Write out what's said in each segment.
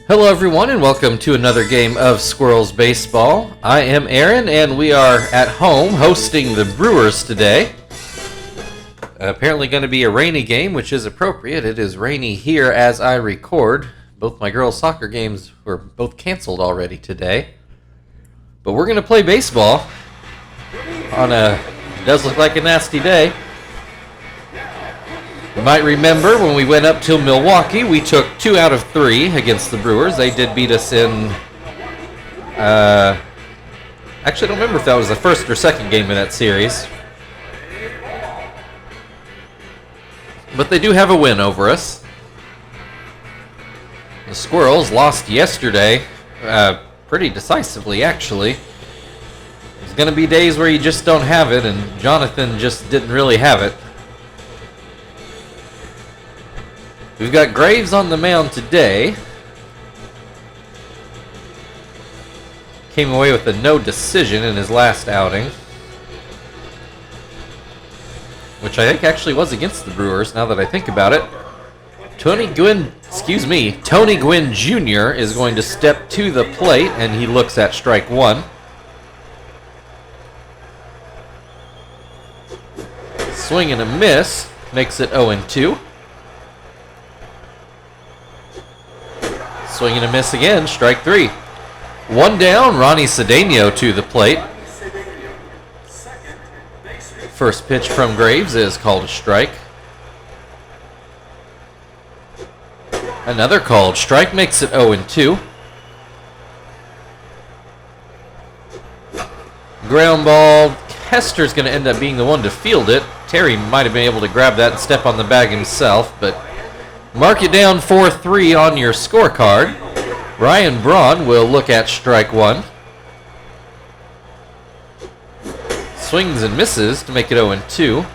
Hello everyone and welcome to another game of Squirrels Baseball. I am Aaron and we are at home hosting the Brewers today. Apparently going to be a rainy game, which is appropriate. It is rainy here as I record. Both my girls' soccer games were both canceled already today. But we're going to play baseball on it does look like a nasty day. You might remember when we went up to Milwaukee, we took 2 out of 3 against the Brewers. They did beat us in, actually I don't remember if that was the first or second game in that series. But they do have a win over us. The Squirrels lost yesterday, pretty decisively actually. There's going to be days where you just don't have it, and Jonathan just didn't really have it. We've got Graves on the mound today. Came away with a no decision in his last outing, which I think actually was against the Brewers, now that I think about it. Tony Gwynn Jr. is going to step to the plate, and he looks at strike one. Swing and a miss, makes it 0-2. Swing and a miss again, strike 3. One down, Ronnie Cedeno to the plate. First pitch from Graves is called a strike. Another called strike makes it 0-2. Ground ball, Kester's going to end up being the one to field it. Terry might have been able to grab that and step on the bag himself, but mark it down 4-3 on your scorecard. Ryan Braun will look at strike one. Swings and misses to make it 0-2.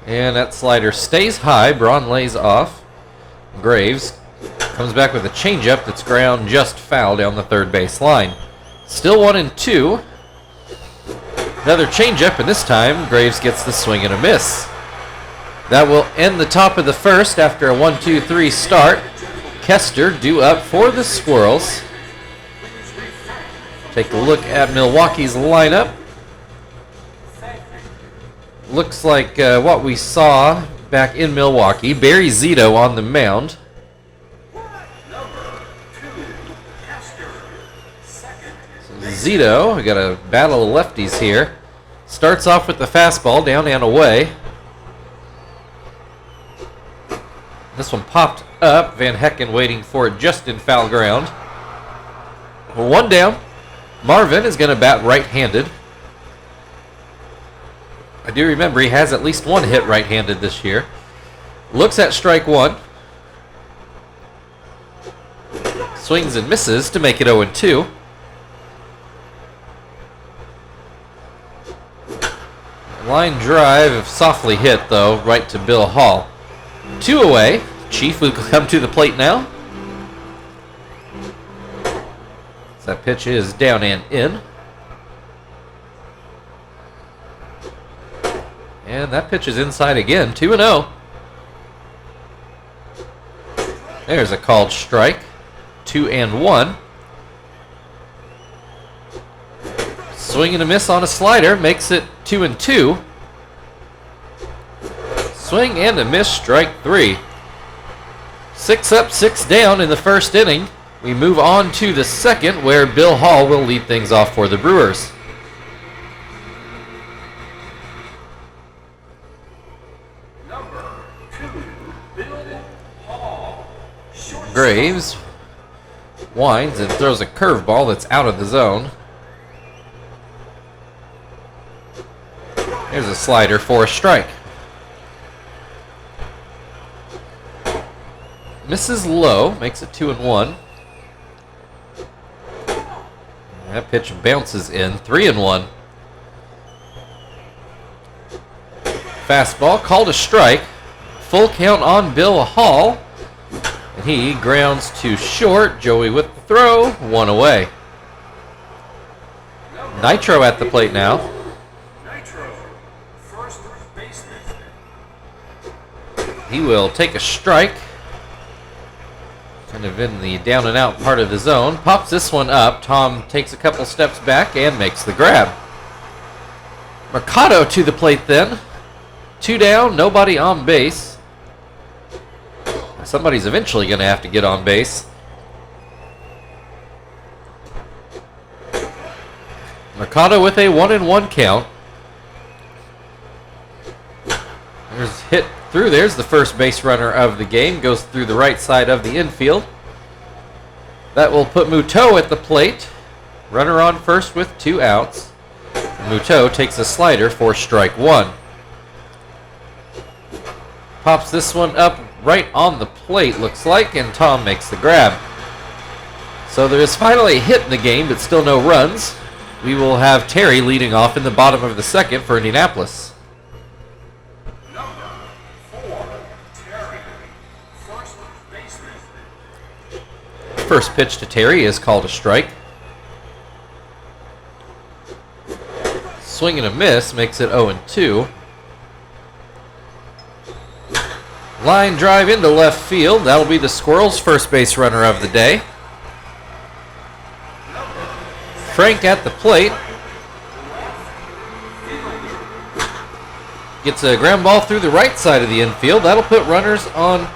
And that slider stays high. Braun lays off. Graves comes back with a changeup that's ground just foul down the third base line. Still 1-2. Another changeup, and this time Graves gets the swing and a miss. That will end the top of the first after a 1-2-3 start. Kester due up for the Squirrels. Take a look at Milwaukee's lineup. Looks like what we saw back in Milwaukee. Barry Zito on the mound. Zito, we got a battle of lefties here. Starts off with the fastball down and away. This one popped up. Van Hecken waiting for it just in foul ground. One down. Marvin is going to bat right-handed. I do remember he has at least one hit right-handed this year. Looks at strike one. Swings and misses to make it 0-2. Line drive softly hit, though, right to Bill Hall. 2 away. Chief will come to the plate now. So that pitch is down and in. And that pitch is inside again. 2-0. There's a called strike. 2-1. Swing and a miss on a slider makes it 2-2. Swing and a miss, strike 3. 6 up, 6 down in the first inning. We move on to the second, where Bill Hall will lead things off for the Brewers. Number 2, Bill Hall. Graves winds and throws a curveball that's out of the zone. There's a slider for a strike. Misses low, makes it 2-1. That pitch bounces in, 3-1. Fastball called a strike. Full count on Bill Hall. And he grounds to short. Joey with the throw, 1 away. Nitro at the plate now. Nitro, first baseman. He will take a strike Kind of in the down and out part of the zone. Pops this one up. Tom takes a couple steps back and makes the grab. Mercado to the plate then. 2 down, nobody on base. Somebody's eventually going to have to get on base. Mercado with a 1-1 count. There's hit through. There's the first base runner of the game. Goes through the right side of the infield. That will put Muto at the plate. Runner on first with 2 outs. Muto takes a slider for strike 1. Pops this one up right on the plate, looks like, and Tom makes the grab. So there is finally a hit in the game, but still no runs. We will have Terry leading off in the bottom of the second for Indianapolis. Number 4, Terry. First baseman. First pitch to Terry is called a strike. Swing and a miss makes it 0-2. Line drive into left field. That'll be the Squirrels' first base runner of the day. Frank at the plate. Gets a ground ball through the right side of the infield. That'll put runners on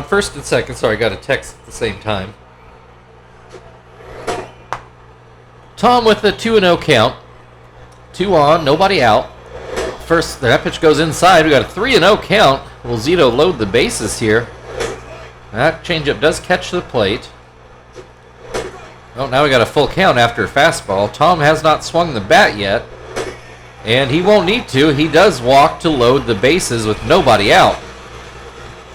first and second. Sorry, I got a text at the same time. Tom with a 2-0 count. 2 on, nobody out. First, that pitch goes inside. We got a 3-0 count. Will Zito load the bases here? That changeup does catch the plate. Oh, now we got a full count after a fastball. Tom has not swung the bat yet. And he won't need to. He does walk to load the bases with nobody out.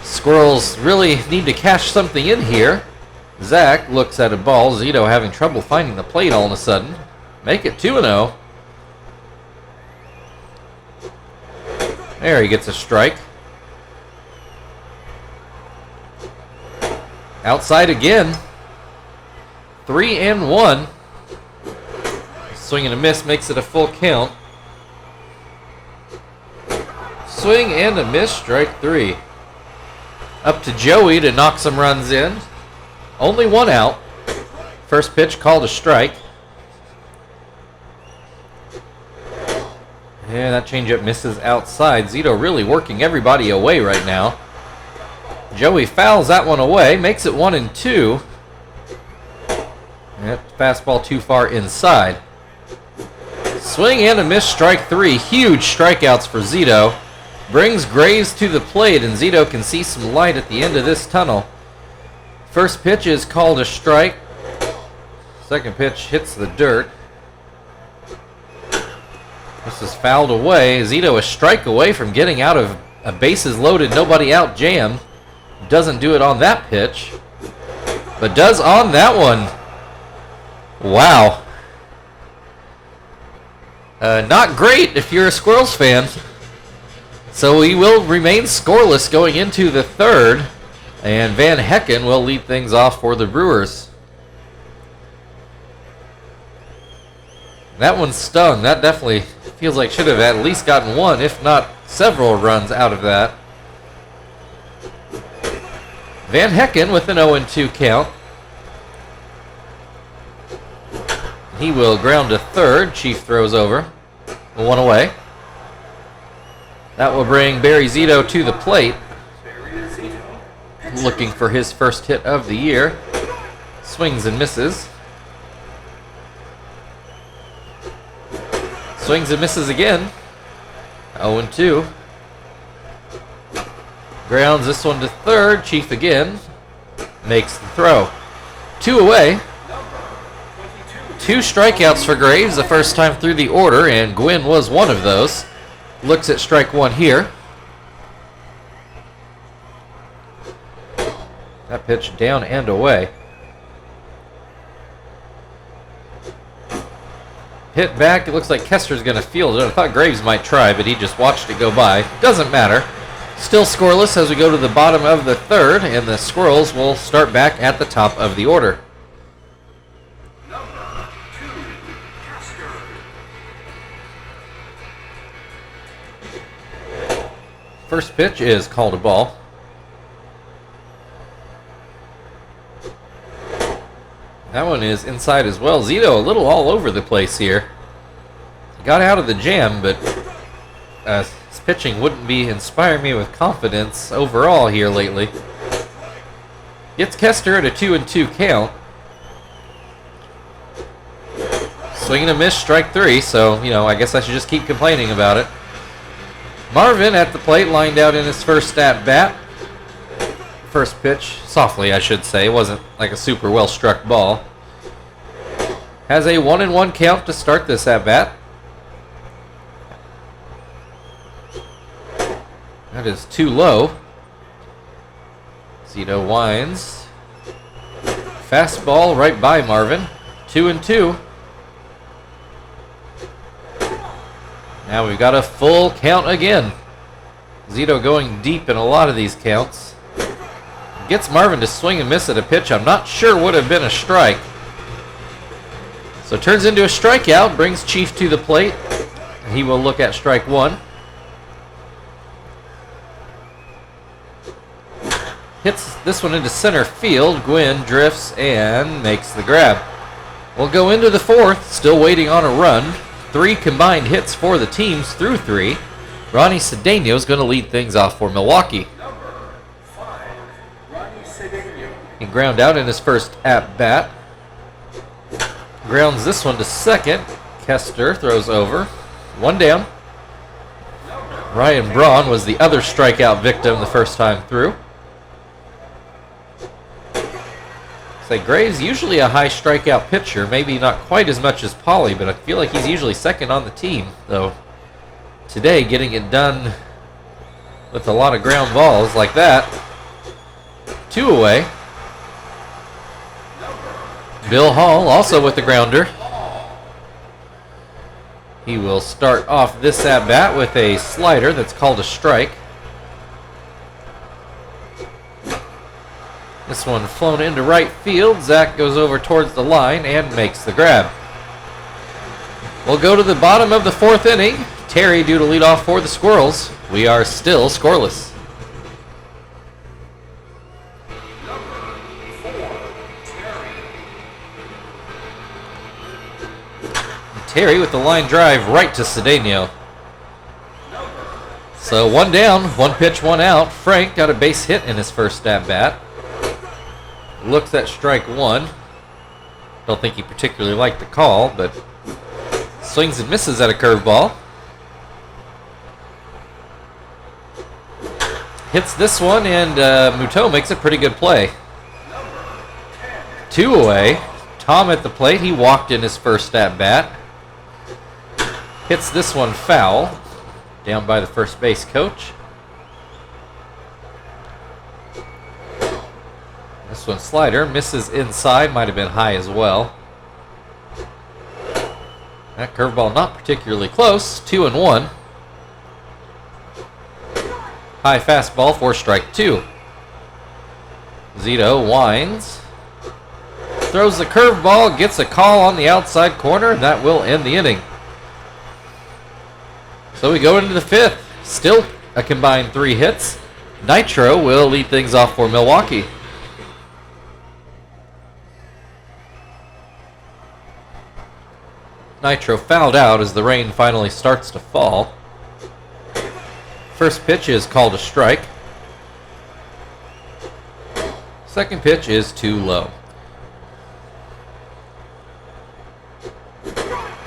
Squirrels really need to cash something in here. Zach looks at a ball. Zito having trouble finding the plate all of a sudden. Make it 2-0. There, he gets a strike. Outside again. 3-1. Swing and a miss makes it a full count. Swing and a miss, strike 3. Up to Joey to knock some runs in. Only 1 out. First pitch called a strike. Yeah, that changeup misses outside. Zito really working everybody away right now. Joey fouls that one away. Makes it 1-2. Yep, fastball too far inside. Swing and a miss, strike 3. Huge strikeouts for Zito. Brings Graves to the plate, and Zito can see some light at the end of this tunnel. First pitch is called a strike. Second pitch hits the dirt. This is fouled away. Zito a strike away from getting out of a bases loaded, nobody out jam. Doesn't do it on that pitch, but does on that one. Wow. Not great if you're a Squirrels fan. So we will remain scoreless going into the third, and Van Hecken will lead things off for the Brewers. That one stung. That definitely feels like should have at least gotten 1, if not several runs out of that. Van Hecken with an 0-2 count. He will ground to third. Chief throws over. 1 away. That will bring Barry Zito to the plate. Looking for his first hit of the year. Swings and misses. Swings and misses again. 0-2. Grounds this one to third. Chief again. Makes the throw. 2 away. 2 strikeouts for Graves the first time through the order, and Gwynn was one of those. Looks at strike 1 here. That pitch down and away. Hit back. It looks like Kester's going to field it. I thought Graves might try, but he just watched it go by. Doesn't matter. Still scoreless as we go to the bottom of the third, and the Squirrels will start back at the top of the order. First pitch is called a ball. That one is inside as well. Zito a little all over the place here. Got out of the jam, but his pitching wouldn't be inspiring me with confidence overall here lately. Gets Kester at a 2-2 count. Swing and a miss, strike 3, so, I guess I should just keep complaining about it. Marvin at the plate, lined out in his first at-bat. First pitch, softly I should say, it wasn't like a super well-struck ball. Has a 1-1 count to start this at-bat. That is too low. Zito winds. Fastball right by Marvin. 2-2. Now we've got a full count again. Zito going deep in a lot of these counts. Gets Marvin to swing and miss at a pitch I'm not sure would have been a strike. So turns into a strikeout, brings Chief to the plate. He will look at strike 1. Hits this one into center field. Gwynn drifts and makes the grab. We'll go into the 4th, still waiting on a run. 3 combined hits for the teams through 3. Ronnie Cedeno is going to lead things off for Milwaukee. Number 5, Ronnie Cedeno. He ground out in his first at-bat. Grounds this one to second. Kester throws over. 1 down. Ryan Braun was the other strikeout victim the first time through. Say Graves usually a high strikeout pitcher, maybe not quite as much as Pauly, but I feel like he's usually second on the team, though today getting it done with a lot of ground balls like that. 2 away. Bill Hall also with the grounder. He will start off this at-bat with a slider that's called a strike. This one flown into right field. Zach goes over towards the line and makes the grab. We'll go to the bottom of the 4th inning. Terry due to lead off for the Squirrels. We are still scoreless. Terry with the line drive right to Cedeno. So 1 down, 1 pitch, 1 out. Frank got a base hit in his first at-bat. Looks at strike 1. Don't think he particularly liked the call, but swings and misses at a curveball. Hits this one, and Muto makes a pretty good play. 2 away. Tom at the plate. He walked in his first at-bat. Hits this one foul. Down by the first base coach. This one slider, misses inside, might have been high as well. That curveball not particularly close, 2-1. High fastball for strike 2. Zito winds. Throws the curveball, gets a call on the outside corner, and that will end the inning. So we go into the 5th. Still a combined 3 hits. Nitro will lead things off for Milwaukee. Nitro fouled out as the rain finally starts to fall. First pitch is called a strike. Second pitch is too low.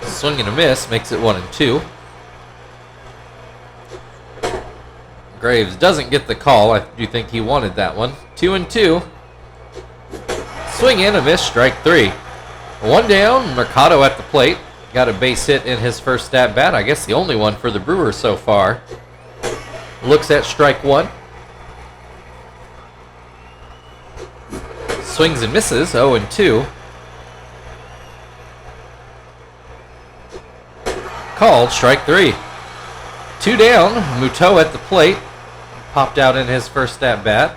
Swing and a miss makes it 1-2. Graves doesn't get the call. I do think he wanted that one. 2-2. Swing and a miss, strike 3. 1 down, Mercado at the plate. Got a base hit in his first at-bat. I guess the only one for the Brewers so far. Looks at strike 1. Swings and misses, 0-2. Called, strike 3. 2 down, Muto at the plate. Popped out in his first at-bat.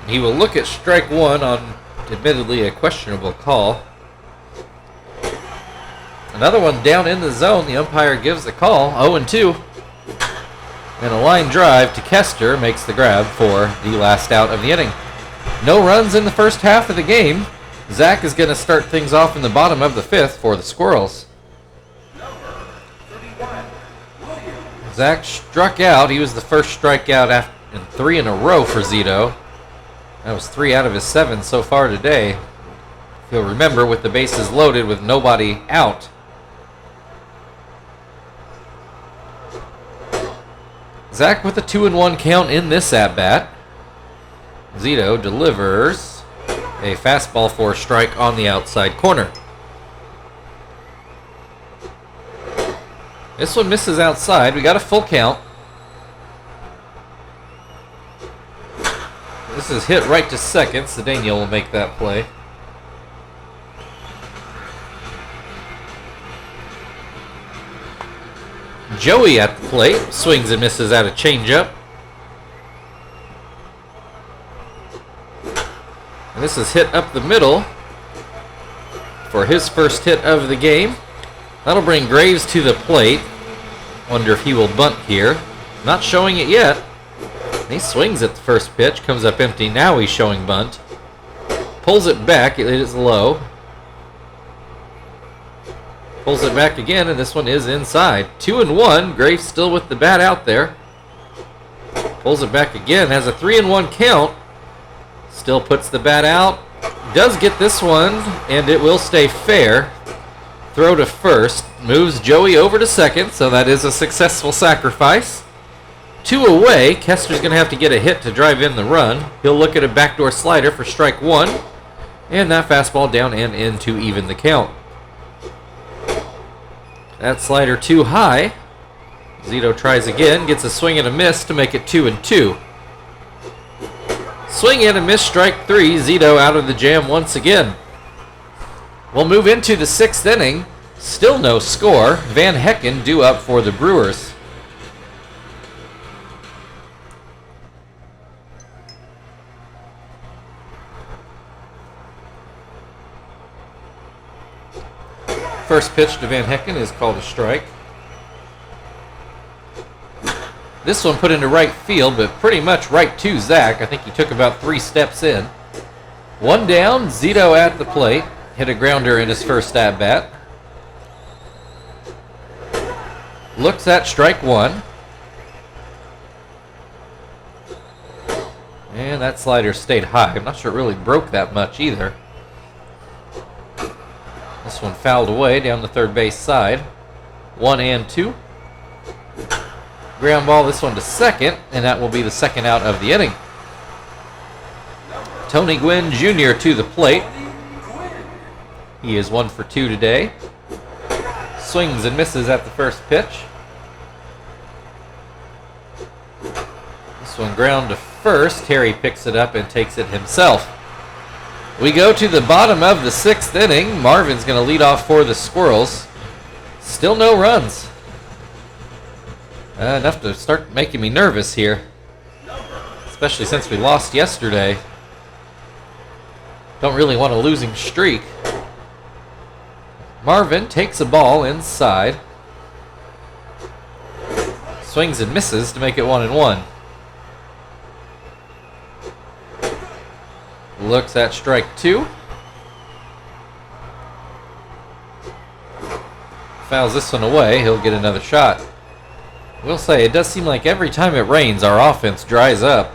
He will look at strike 1 on admittedly a questionable call. Another one down in the zone. The umpire gives the call. 0-2. And a line drive to Kester makes the grab for the last out of the inning. No runs in the first half of the game. Zach is going to start things off in the bottom of the 5th for the Squirrels. Zach struck out. He was the first strikeout in 3 in a row for Zito. That was 3 out of his 7 so far today. If you'll remember, with the bases loaded with nobody out. Zach with a 2-1 count in this at-bat. Zito delivers a fastball for a strike on the outside corner. This one misses outside. We got a full count. This is hit right to second. Cedeno will make that play. Joey at the plate. Swings and misses at a changeup. And this is hit up the middle for his first hit of the game. That'll bring Graves to the plate. Wonder if he will bunt here. Not showing it yet. He swings at the first pitch. Comes up empty. Now he's showing bunt. Pulls it back. It is low. Pulls it back again, and this one is inside. 2-1. Graves still with the bat out there. Pulls it back again. Has a 3-1 count. Still puts the bat out. Does get this one, and it will stay fair. Throw to first. Moves Joey over to second, so that is a successful sacrifice. 2 away. Kester's going to have to get a hit to drive in the run. He'll look at a backdoor slider for strike 1. And that fastball down and in to even the count. That slider too high. Zito tries again. Gets a swing and a miss to make it 2-2. Swing and a miss, strike 3. Zito out of the jam once again. We'll move into the 6th inning. Still no score. Van Hecken due up for the Brewers. First pitch to Van Hecken is called a strike. This one put into right field, but pretty much right to Zach. I think he took about 3 steps in. 1 down, Zito at the plate. Hit a grounder in his first at-bat. Looks at strike 1. And that slider stayed high. I'm not sure it really broke that much either. This one fouled away down the third base side. 1-2. Ground ball this one to second, and that will be the second out of the inning. Tony Gwynn Jr. to the plate. He is 1 for 2 today. Swings and misses at the first pitch. This one ground to first. Terry picks it up and takes it himself. We go to the bottom of the 6th inning. Marvin's going to lead off for the Squirrels. Still no runs. Enough to start making me nervous here. Especially since we lost yesterday. Don't really want a losing streak. Marvin takes a ball inside. Swings and misses to make it 1-1. Looks at strike 2. Fouls this one away. He'll get another shot. We'll say, it does seem like every time it rains, our offense dries up.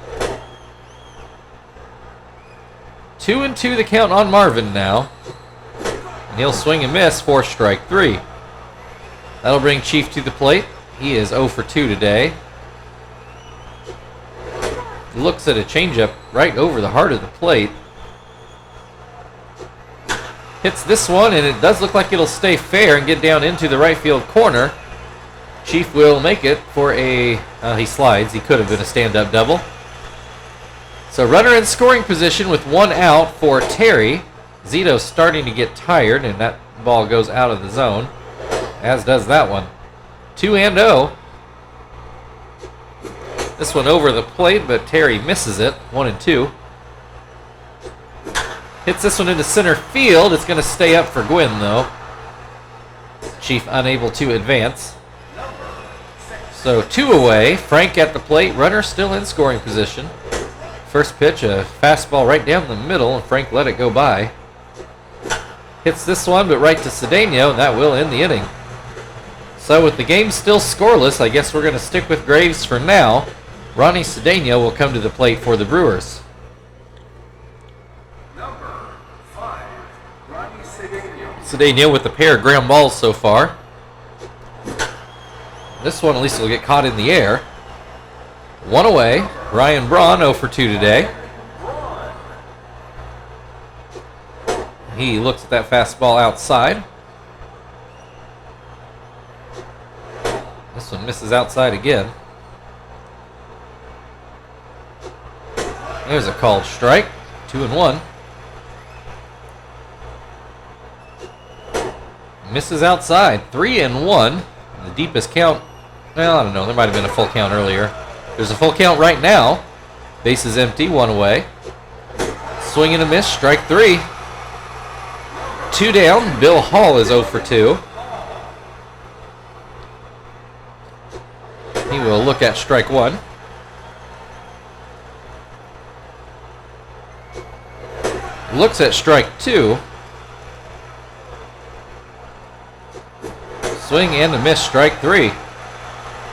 2-2 the count on Marvin now. And he'll swing and miss for strike 3. That'll bring Chief to the plate. He is 0 for 2 today. Looks at a changeup right over the heart of the plate. Hits this one, and it does look like it'll stay fair and get down into the right field corner. Chief will make it for a... he slides. He could have been a stand-up double. So runner in scoring position with 1 out for Terry. Zito's starting to get tired, and that ball goes out of the zone, as does that one. 2-0. This one over the plate, but Terry misses it. 1-2. Hits this one into center field. It's going to stay up for Gwynn, though. Chief unable to advance. So 2 away. Frank at the plate. Runner still in scoring position. First pitch, a fastball right down the middle, and Frank let it go by. Hits this one, but right to Cedeno, and that will end the inning. So with the game still scoreless, I guess we're going to stick with Graves for now. Ronnie Cedeno will come to the plate for the Brewers. Number 5, Ronnie Cedeno. Cedeno with a pair of ground balls so far. This one at least will get caught in the air. 1 away. Ryan Braun 0 for 2 today. He looks at that fastball outside. This one misses outside again. There's a called strike. 2-1. Misses outside. 3-1. The deepest count. Well, I don't know. There might have been a full count earlier. There's a full count right now. Base is empty. 1 away. Swing and a miss. Strike 3. 2 down. Bill Hall is 0 for 2. He will look at strike 1. Looks at strike 2. Swing and a miss. Strike 3.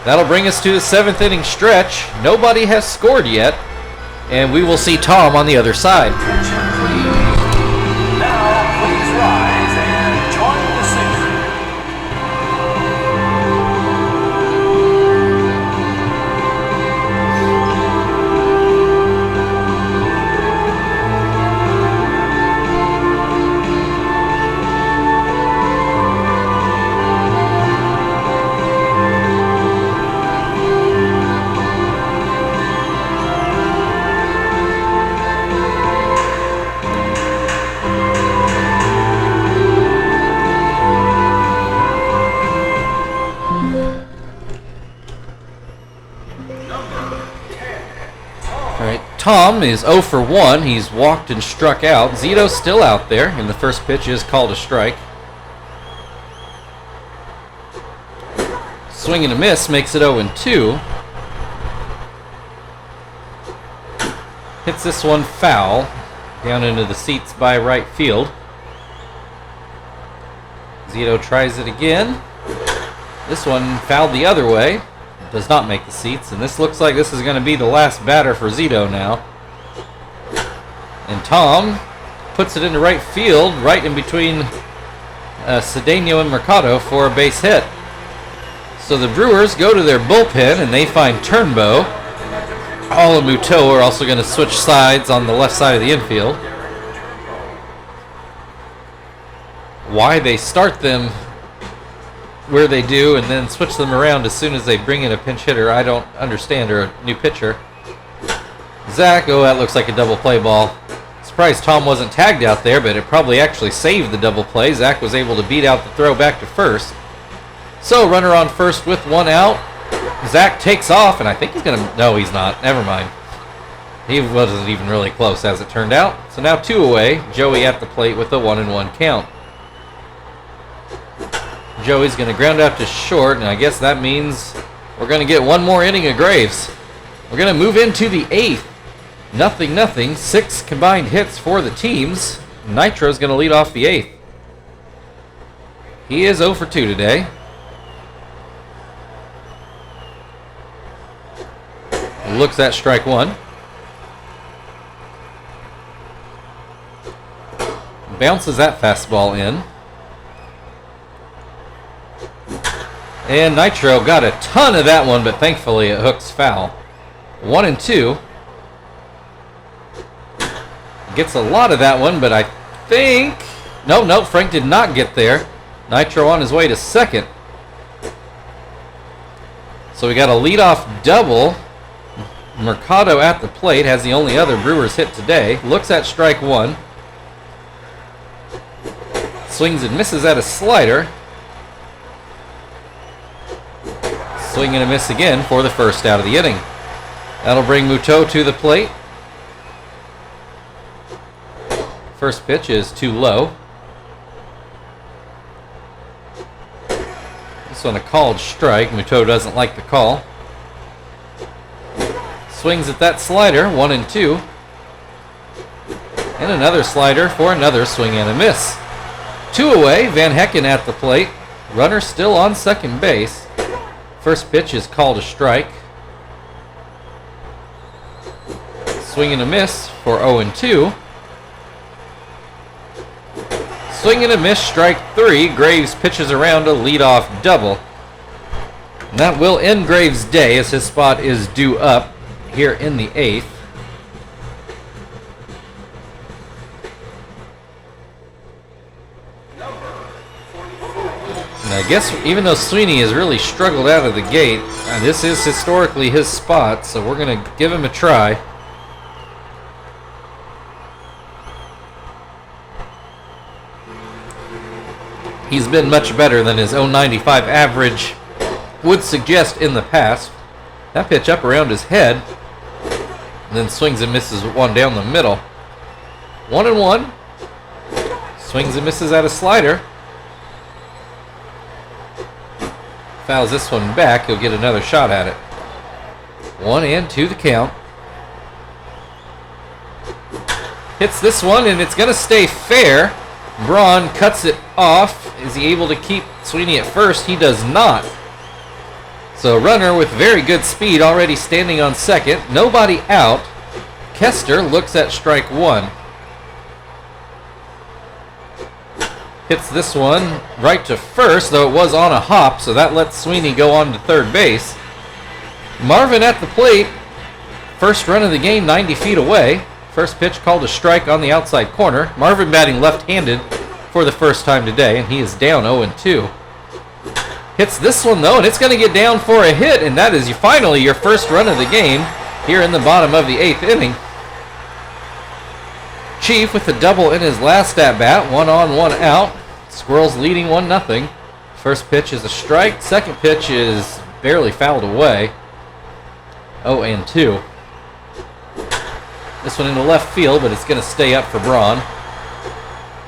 That'll bring us to the 7th inning stretch. Nobody has scored yet, and we will see Tom on the other side. Attention, please. Now, please rise and join the singers. Tom is 0 for 1. He's walked and struck out. Zito's still out there, and the first pitch is called a strike. Swing and a miss makes it 0-2. Hits this one foul down into the seats by right field. Zito tries it again. This one fouled the other way. Does not make the seats, and this looks like this is going to be the last batter for Zito now. And Tom puts it into right field, right in between Cedeno and Mercado for a base hit. So the Brewers go to their bullpen, and they find Turnbow. Hall and Muto are also going to switch sides on the left side of the infield. Why they start them where they do and then switch them around as soon as they bring in a pinch hitter, I don't understand, or a new pitcher. Zach, oh, that looks like a double play ball. Surprised Tom wasn't tagged out there, but it probably actually saved the double play. Zach was able to beat out the throw back to first. So runner on first with 1 out. Zach takes off, and I think he's going to... No, he's not. Never mind. He wasn't even really close, as it turned out. So now 2 away. Joey at the plate with a 1-1 count. Joey's going to ground out to short, and I guess that means we're going to get one more inning of Graves. We're going to move into the 8th. 0-0. 6 combined hits for the teams. Nitro's going to lead off the 8th. He is 0 for 2 today. Looks at strike 1. Bounces that fastball in. And Nitro got a ton of that one, but thankfully it hooks foul. 1-2. Gets a lot of that one, but I think... No, Frank did not get there. Nitro on his way to second. So we got a leadoff double. Mercado at the plate has the only other Brewers hit today. Looks at strike 1. Swings and misses at a slider. Swing and a miss again for the first out of the inning. That'll bring Muto to the plate. First pitch is too low. This one a called strike. Muto doesn't like the call. Swings at that slider, 1-2. And another slider for another swing and a miss. 2 away, Van Hecken at the plate. Runner still on second base. First pitch is called a strike. Swing and a miss for 0-2. Swing and a miss, strike 3. Graves pitches around a leadoff double. And that will end Graves' day as his spot is due up here in the 8th. And I guess even though Sweeney has really struggled out of the gate, this is historically his spot, so we're going to give him a try. He's been much better than his 0.95 average would suggest in the past. That pitch up around his head, and then swings and misses one down the middle. 1-1. Swings and misses at a slider. Fouls this one back. He'll get another shot at it. 1-2 the count. Hits this one, and it's going to stay fair. Braun cuts it off. Is he able to keep Sweeney at first? He does not. So runner with very good speed already standing on second. Nobody out. Kester looks at strike 1. Hits this one right to first, though it was on a hop, so that lets Sweeney go on to third base. Marvin at the plate. First run of the game, 90 feet away. First pitch called a strike on the outside corner. Marvin batting left-handed for the first time today, and he is down 0-2. Hits this one, though, and it's going to get down for a hit, and that is finally your first run of the game here in the bottom of the 8th inning. Chief with a double in his last at-bat, 1 on, 1 out. Squirrels leading 1-0. First pitch is a strike. Second pitch is barely fouled away. 0-2. This one into left field, but it's going to stay up for Braun.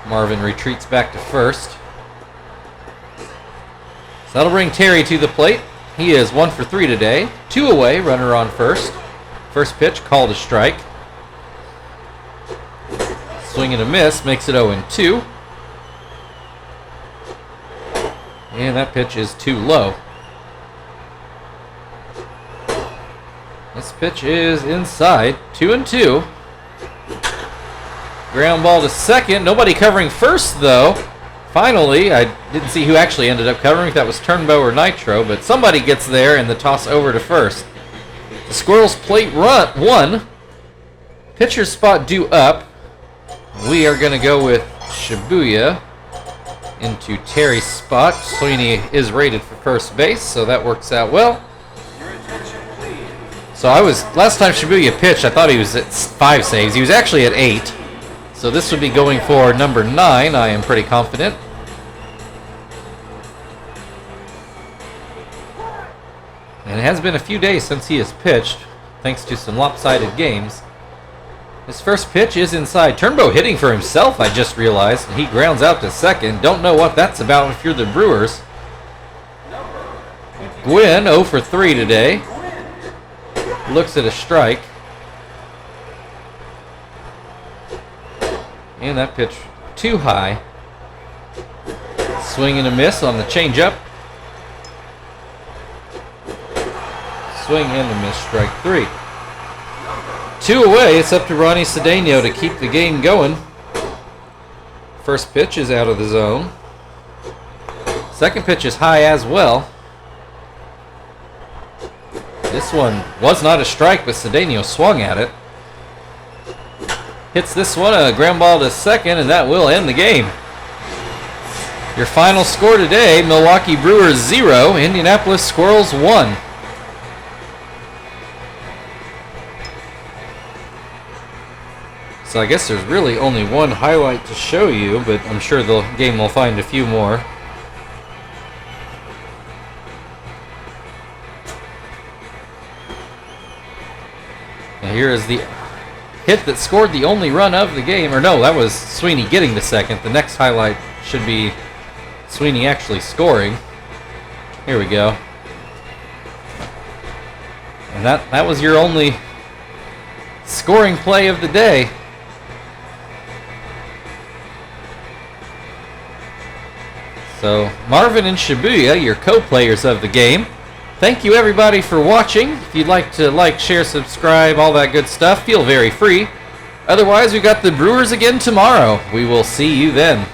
Marvin retreats back to first. So that'll bring Terry to the plate. He is 1 for 3 today. 2 away, runner on first. First pitch called a strike. Swing and a miss, makes it 0-2. And that pitch is too low. This pitch is inside, 2-2. Ground ball to second. Nobody covering first, though. Finally, I didn't see who actually ended up covering, if that was Turnbow or Nitro, but somebody gets there and the toss over to first. The Squirrels plate run 1. Pitcher's spot due up. We are going to go with Shibuya into Terry's spot. Sweeney is rated for first base, so that works out well. So last time Shibuya pitched, I thought he was at 5 saves. He was actually at 8. So this would be going for number 9, I am pretty confident. And it has been a few days since he has pitched, thanks to some lopsided games. His first pitch is inside. Turnbow hitting for himself, I just realized. He grounds out to second. Don't know what that's about if you're the Brewers. Gwynn 0 for 3 today. Looks at a strike. And that pitch too high. Swing and a miss on the changeup. Swing and a miss, strike 3. 2 away, it's up to Ronnie Cedeno to keep the game going. First pitch is out of the zone. Second pitch is high as well. This one was not a strike, but Cedeno swung at it. Hits this one, a ground ball to second, and that will end the game. Your final score today, Milwaukee Brewers 0, Indianapolis Squirrels 1. So I guess there's really only one highlight to show you, but I'm sure the game will find a few more. Now here is the hit that scored the only run of the game. Or no, that was Sweeney getting to second. The next highlight should be Sweeney actually scoring. Here we go. And that was your only scoring play of the day. So, Marvin and Shibuya, your co-players of the game. Thank you everybody for watching. If you'd like to like, share, subscribe, all that good stuff, feel very free. Otherwise, we've got the Brewers again tomorrow. We will see you then.